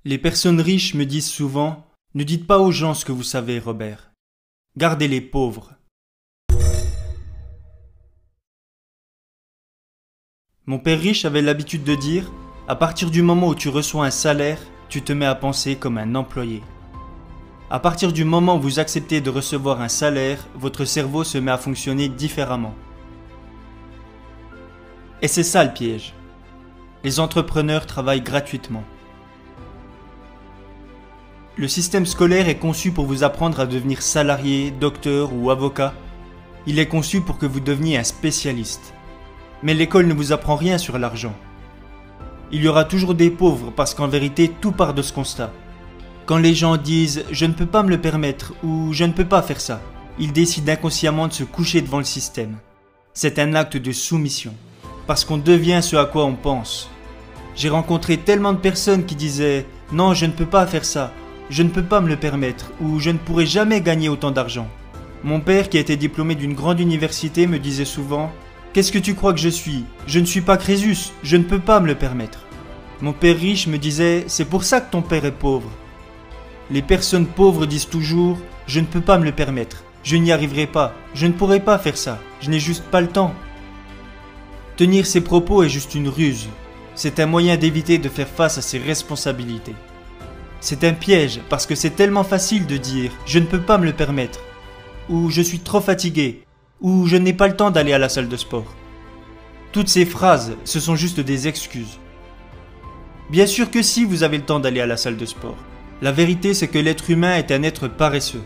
Les personnes riches me disent souvent « Ne dites pas aux gens ce que vous savez, Robert. Gardez les pauvres. » Mon père riche avait l'habitude de dire « À partir du moment où tu reçois un salaire, tu te mets à penser comme un employé. À partir du moment où vous acceptez de recevoir un salaire, votre cerveau se met à fonctionner différemment. » Et c'est ça le piège. Les entrepreneurs travaillent gratuitement. Le système scolaire est conçu pour vous apprendre à devenir salarié, docteur ou avocat. Il est conçu pour que vous deveniez un spécialiste. Mais l'école ne vous apprend rien sur l'argent. Il y aura toujours des pauvres parce qu'en vérité, tout part de ce constat. Quand les gens disent « je ne peux pas me le permettre » ou « je ne peux pas faire ça », ils décident inconsciemment de se coucher devant le système. C'est un acte de soumission. Parce qu'on devient ce à quoi on pense. J'ai rencontré tellement de personnes qui disaient « non, je ne peux pas faire ça ». Je ne peux pas me le permettre, ou je ne pourrai jamais gagner autant d'argent. Mon père, qui était diplômé d'une grande université, me disait souvent « Qu'est-ce que tu crois que je suis? Je ne suis pas Crésus, je ne peux pas me le permettre. » Mon père riche me disait « C'est pour ça que ton père est pauvre. » Les personnes pauvres disent toujours « Je ne peux pas me le permettre, je n'y arriverai pas, je ne pourrai pas faire ça, je n'ai juste pas le temps. » Tenir ces propos est juste une ruse. C'est un moyen d'éviter de faire face à ses responsabilités. C'est un piège parce que c'est tellement facile de dire « je ne peux pas me le permettre » ou « je suis trop fatigué » ou « je n'ai pas le temps d'aller à la salle de sport ». Toutes ces phrases, ce sont juste des excuses. Bien sûr que si vous avez le temps d'aller à la salle de sport. La vérité, c'est que l'être humain est un être paresseux.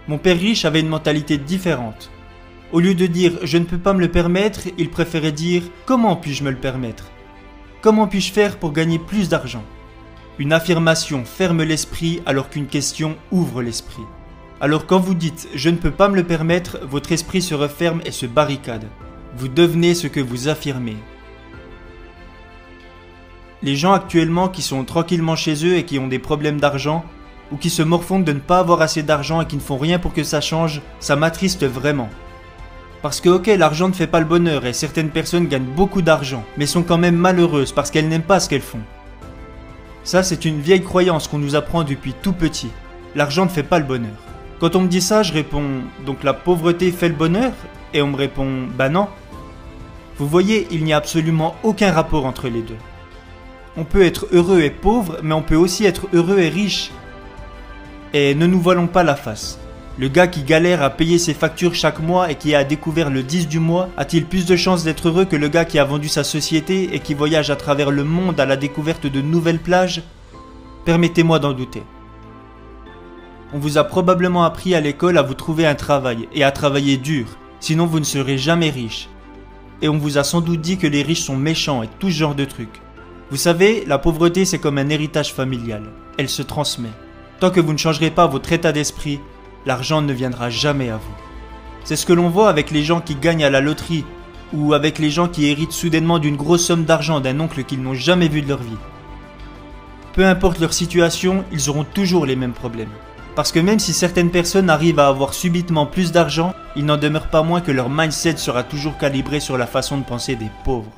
Mon père riche avait une mentalité différente. Au lieu de dire « je ne peux pas me le permettre », il préférait dire « comment puis-je me le permettre ? Comment puis-je faire pour gagner plus d'argent ?» Une affirmation ferme l'esprit alors qu'une question ouvre l'esprit. Alors quand vous dites « je ne peux pas me le permettre », votre esprit se referme et se barricade. Vous devenez ce que vous affirmez. Les gens actuellement qui sont tranquillement chez eux et qui ont des problèmes d'argent, ou qui se morfondent de ne pas avoir assez d'argent et qui ne font rien pour que ça change, ça m'attriste vraiment. Parce que ok, l'argent ne fait pas le bonheur et certaines personnes gagnent beaucoup d'argent, mais sont quand même malheureuses parce qu'elles n'aiment pas ce qu'elles font. Ça, c'est une vieille croyance qu'on nous apprend depuis tout petit. L'argent ne fait pas le bonheur. Quand on me dit ça, je réponds « donc la pauvreté fait le bonheur ?» Et on me répond « bah non ». Vous voyez, il n'y a absolument aucun rapport entre les deux. On peut être heureux et pauvre, mais on peut aussi être heureux et riche. Et ne nous voilons pas la face. Le gars qui galère à payer ses factures chaque mois et qui a découvert le 10 du mois, a-t-il plus de chances d'être heureux que le gars qui a vendu sa société et qui voyage à travers le monde à la découverte de nouvelles plages? Permettez-moi d'en douter. On vous a probablement appris à l'école à vous trouver un travail et à travailler dur, sinon vous ne serez jamais riche. Et on vous a sans doute dit que les riches sont méchants et tout ce genre de trucs. Vous savez, la pauvreté c'est comme un héritage familial, elle se transmet. Tant que vous ne changerez pas votre état d'esprit, l'argent ne viendra jamais à vous. C'est ce que l'on voit avec les gens qui gagnent à la loterie ou avec les gens qui héritent soudainement d'une grosse somme d'argent d'un oncle qu'ils n'ont jamais vu de leur vie. Peu importe leur situation, ils auront toujours les mêmes problèmes. Parce que même si certaines personnes arrivent à avoir subitement plus d'argent, il n'en demeure pas moins que leur mindset sera toujours calibré sur la façon de penser des pauvres.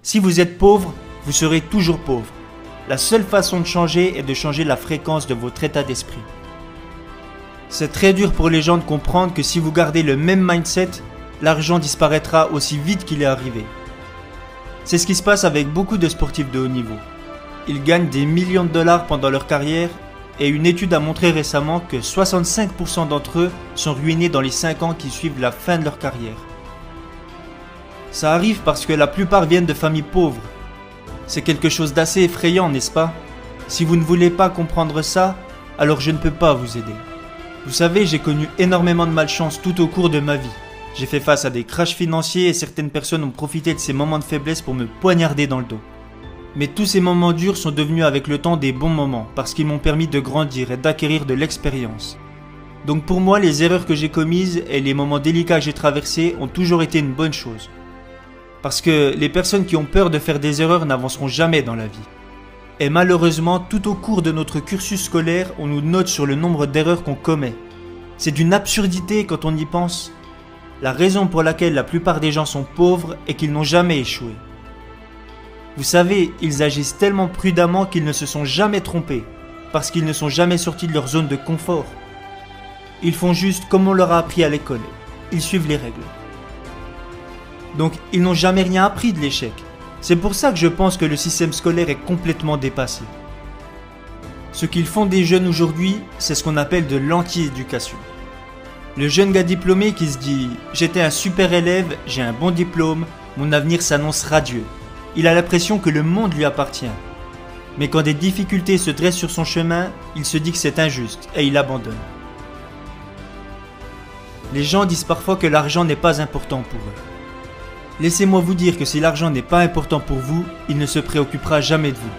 Si vous êtes pauvre, vous serez toujours pauvre. La seule façon de changer est de changer la fréquence de votre état d'esprit. C'est très dur pour les gens de comprendre que si vous gardez le même mindset, l'argent disparaîtra aussi vite qu'il est arrivé. C'est ce qui se passe avec beaucoup de sportifs de haut niveau. Ils gagnent des millions de dollars pendant leur carrière et une étude a montré récemment que 65% d'entre eux sont ruinés dans les 5 ans qui suivent la fin de leur carrière. Ça arrive parce que la plupart viennent de familles pauvres. C'est quelque chose d'assez effrayant, n'est-ce pas? Si vous ne voulez pas comprendre ça, alors je ne peux pas vous aider. Vous savez, j'ai connu énormément de malchance tout au cours de ma vie. J'ai fait face à des crashs financiers et certaines personnes ont profité de ces moments de faiblesse pour me poignarder dans le dos. Mais tous ces moments durs sont devenus avec le temps des bons moments parce qu'ils m'ont permis de grandir et d'acquérir de l'expérience. Donc pour moi, les erreurs que j'ai commises et les moments délicats que j'ai traversés ont toujours été une bonne chose. Parce que les personnes qui ont peur de faire des erreurs n'avanceront jamais dans la vie. Et malheureusement, tout au cours de notre cursus scolaire, on nous note sur le nombre d'erreurs qu'on commet. C'est d'une absurdité quand on y pense. La raison pour laquelle la plupart des gens sont pauvres est qu'ils n'ont jamais échoué. Vous savez, ils agissent tellement prudemment qu'ils ne se sont jamais trompés, parce qu'ils ne sont jamais sortis de leur zone de confort. Ils font juste comme on leur a appris à l'école. Ils suivent les règles. Donc, ils n'ont jamais rien appris de l'échec. C'est pour ça que je pense que le système scolaire est complètement dépassé. Ce qu'ils font des jeunes aujourd'hui, c'est ce qu'on appelle de l'anti-éducation. Le jeune gars diplômé qui se dit « J'étais un super élève, j'ai un bon diplôme, mon avenir s'annonce radieux ». Il a l'impression que le monde lui appartient. Mais quand des difficultés se dressent sur son chemin, il se dit que c'est injuste et il abandonne. Les gens disent parfois que l'argent n'est pas important pour eux. Laissez-moi vous dire que si l'argent n'est pas important pour vous, il ne se préoccupera jamais de vous.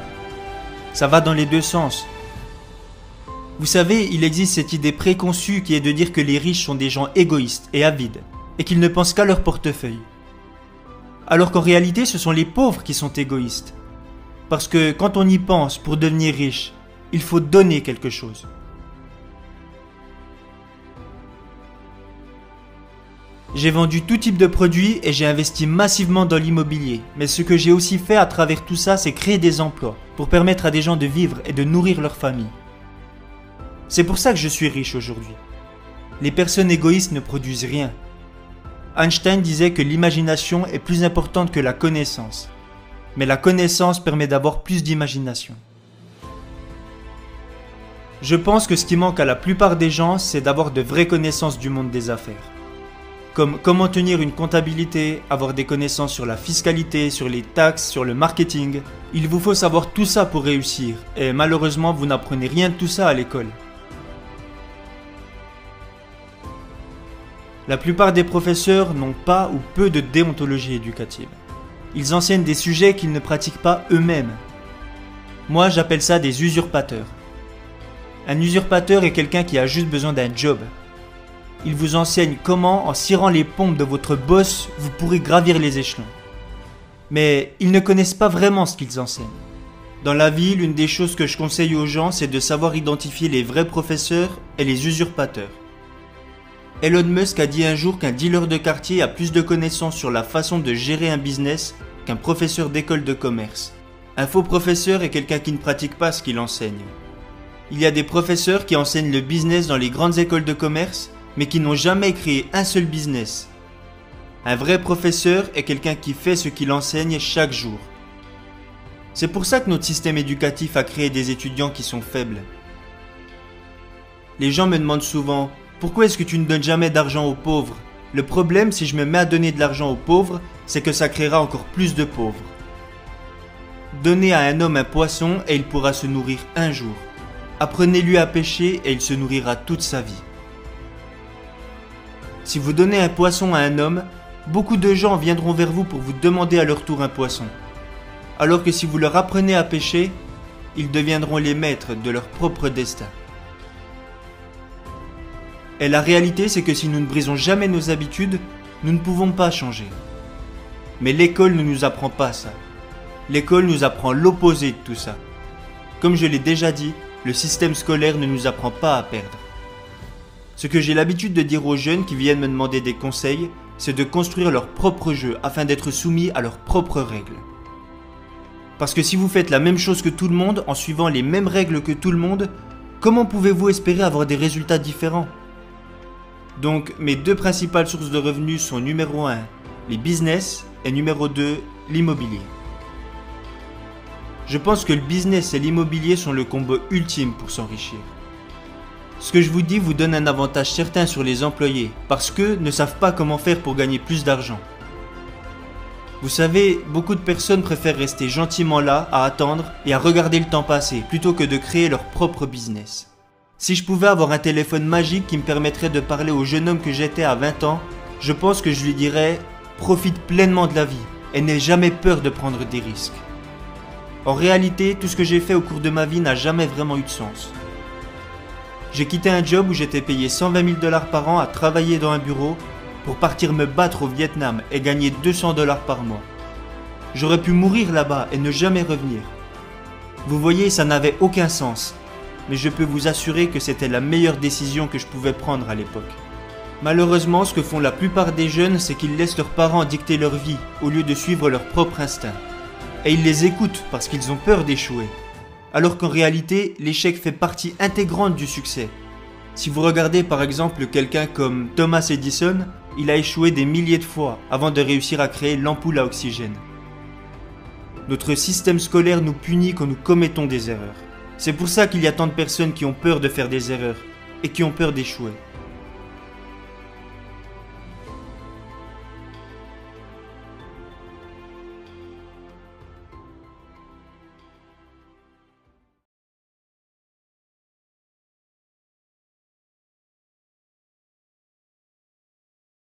Ça va dans les deux sens. Vous savez, il existe cette idée préconçue qui est de dire que les riches sont des gens égoïstes et avides, et qu'ils ne pensent qu'à leur portefeuille. Alors qu'en réalité, ce sont les pauvres qui sont égoïstes. Parce que quand on y pense, pour devenir riche, il faut donner quelque chose. J'ai vendu tout type de produits et j'ai investi massivement dans l'immobilier. Mais ce que j'ai aussi fait à travers tout ça, c'est créer des emplois pour permettre à des gens de vivre et de nourrir leur famille. C'est pour ça que je suis riche aujourd'hui. Les personnes égoïstes ne produisent rien. Einstein disait que l'imagination est plus importante que la connaissance. Mais la connaissance permet d'avoir plus d'imagination. Je pense que ce qui manque à la plupart des gens, c'est d'avoir de vraies connaissances du monde des affaires. Comme comment tenir une comptabilité, avoir des connaissances sur la fiscalité, sur les taxes, sur le marketing. Il vous faut savoir tout ça pour réussir, et malheureusement vous n'apprenez rien de tout ça à l'école. La plupart des professeurs n'ont pas ou peu de déontologie éducative. Ils enseignent des sujets qu'ils ne pratiquent pas eux-mêmes. Moi j'appelle ça des usurpateurs. Un usurpateur est quelqu'un qui a juste besoin d'un job. Il vous enseigne comment, en cirant les pompes de votre boss, vous pourrez gravir les échelons. Mais ils ne connaissent pas vraiment ce qu'ils enseignent. Dans la vie, l'une des choses que je conseille aux gens, c'est de savoir identifier les vrais professeurs et les usurpateurs. Elon Musk a dit un jour qu'un dealer de quartier a plus de connaissances sur la façon de gérer un business qu'un professeur d'école de commerce. Un faux professeur est quelqu'un qui ne pratique pas ce qu'il enseigne. Il y a des professeurs qui enseignent le business dans les grandes écoles de commerce, mais qui n'ont jamais créé un seul business. Un vrai professeur est quelqu'un qui fait ce qu'il enseigne chaque jour. C'est pour ça que notre système éducatif a créé des étudiants qui sont faibles. Les gens me demandent souvent « Pourquoi est-ce que tu ne donnes jamais d'argent aux pauvres ?» Le problème, si je me mets à donner de l'argent aux pauvres, c'est que ça créera encore plus de pauvres. Donnez à un homme un poisson et il pourra se nourrir un jour. Apprenez-lui à pêcher et il se nourrira toute sa vie. Si vous donnez un poisson à un homme, beaucoup de gens viendront vers vous pour vous demander à leur tour un poisson. Alors que si vous leur apprenez à pêcher, ils deviendront les maîtres de leur propre destin. Et la réalité, c'est que si nous ne brisons jamais nos habitudes, nous ne pouvons pas changer. Mais l'école ne nous apprend pas ça. L'école nous apprend l'opposé de tout ça. Comme je l'ai déjà dit, le système scolaire ne nous apprend pas à perdre. Ce que j'ai l'habitude de dire aux jeunes qui viennent me demander des conseils, c'est de construire leur propre jeu afin d'être soumis à leurs propres règles. Parce que si vous faites la même chose que tout le monde en suivant les mêmes règles que tout le monde, comment pouvez-vous espérer avoir des résultats différents ? Donc mes deux principales sources de revenus sont numéro 1, les business et numéro 2, l'immobilier. Je pense que le business et l'immobilier sont le combo ultime pour s'enrichir. Ce que je vous dis vous donne un avantage certain sur les employés, parce qu'eux ne savent pas comment faire pour gagner plus d'argent. Vous savez, beaucoup de personnes préfèrent rester gentiment là, à attendre et à regarder le temps passer, plutôt que de créer leur propre business. Si je pouvais avoir un téléphone magique qui me permettrait de parler au jeune homme que j'étais à 20 ans, je pense que je lui dirais « Profite pleinement de la vie et n'aie jamais peur de prendre des risques ». En réalité, tout ce que j'ai fait au cours de ma vie n'a jamais vraiment eu de sens. J'ai quitté un job où j'étais payé 120 000 $ par an à travailler dans un bureau pour partir me battre au Vietnam et gagner 200 $ par mois. J'aurais pu mourir là-bas et ne jamais revenir. Vous voyez, ça n'avait aucun sens, mais je peux vous assurer que c'était la meilleure décision que je pouvais prendre à l'époque. Malheureusement, ce que font la plupart des jeunes, c'est qu'ils laissent leurs parents dicter leur vie au lieu de suivre leur propre instinct. et ils les écoutent parce qu'ils ont peur d'échouer. Alors qu'en réalité, l'échec fait partie intégrante du succès. Si vous regardez par exemple quelqu'un comme Thomas Edison, il a échoué des milliers de fois avant de réussir à créer l'ampoule à oxygène. Notre système scolaire nous punit quand nous commettons des erreurs. C'est pour ça qu'il y a tant de personnes qui ont peur de faire des erreurs et qui ont peur d'échouer.